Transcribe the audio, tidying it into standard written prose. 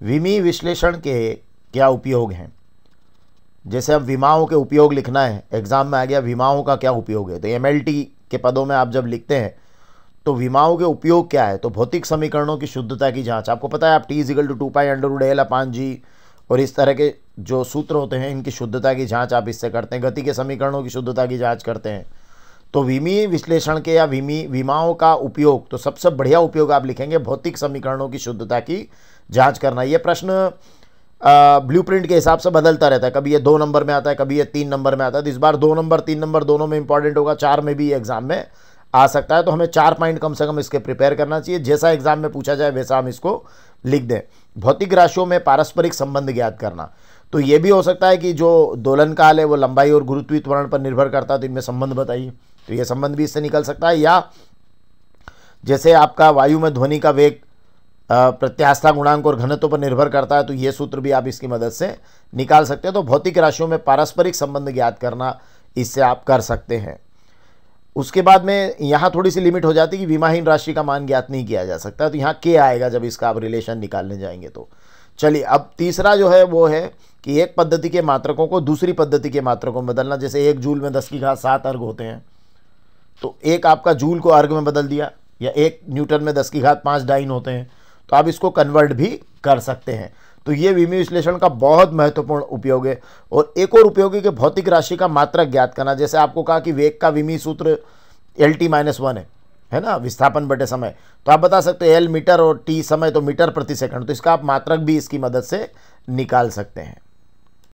विमीय विश्लेषण के क्या उपयोग हैं? जैसे अब विमाओं के उपयोग लिखना है, एग्जाम में आ गया विमाओं का क्या उपयोग है, तो एमएलटी के पदों में आप जब लिखते हैं तो विमाओं के उपयोग क्या है, तो भौतिक समीकरणों की शुद्धता की जांच। आपको पता है आप T=2π√L/g और इस तरह के जो सूत्र होते हैं इनकी शुद्धता की जांच आप इससे करते हैं। गति के समीकरणों की शुद्धता की जांच करते हैं। तो विमीय विश्लेषण के या विमाओं का उपयोग, तो सबसे बढ़िया उपयोग आप लिखेंगे भौतिक समीकरणों की शुद्धता की जांच करना। ये प्रश्न ब्लूप्रिंट के हिसाब से बदलता रहता है, कभी ये 2 नंबर में आता है, कभी ये 3 नंबर में आता है। तो इस बार 2 नंबर 3 नंबर दोनों में इंपॉर्टेंट होगा, 4 में भी एग्जाम में आ सकता है। तो हमें 4 पॉइंट कम से कम इसके प्रिपेयर करना चाहिए, जैसा एग्जाम में पूछा जाए वैसा हम इसको लिख दें। भौतिक राशियों में पारस्परिक संबंध ज्ञात करना, तो ये भी हो सकता है कि जो दोलन काल है वो लंबाई और गुरुत्वीय त्वरण पर निर्भर करता है, तो इनमें संबंध बताइए। तो ये संबंध भी इससे निकल सकता है। या जैसे आपका वायु में ध्वनि का वेग प्रत्यास्था गुणांक और घनत्व पर निर्भर करता है, तो ये सूत्र भी आप इसकी मदद से निकाल सकते हैं। तो भौतिक राशियों में पारस्परिक संबंध ज्ञात करना, इससे आप कर सकते हैं। उसके बाद में यहाँ थोड़ी सी लिमिट हो जाती है कि विमाहीन राशि का मान ज्ञात नहीं किया जा सकता, तो यहाँ के आएगा जब इसका आप रिलेशन निकालने जाएंगे। तो चलिए अब तीसरा जो है वो है कि एक पद्धति के मात्रकों को दूसरी पद्धति के मात्रकों में बदलना। जैसे 1 जूल में 10⁻7 अर्घ होते हैं, तो एक आपका जूल को अर्घ में बदल दिया, या 1 न्यूटन में 10⁵5 डाइन होते हैं, तो आप इसको कन्वर्ट भी कर सकते हैं। तो ये विमीय विश्लेषण का बहुत महत्वपूर्ण उपयोग है। और एक और उपयोग है कि भौतिक राशि का मात्रक ज्ञात करना। जैसे आपको कहा कि वेग का विमीय सूत्र LT-1 है ना, विस्थापन बटे समय, तो आप बता सकते हैं L मीटर और T समय, तो मीटर प्रति सेकंड। तो इसका आप मात्रक भी इसकी मदद से निकाल सकते हैं।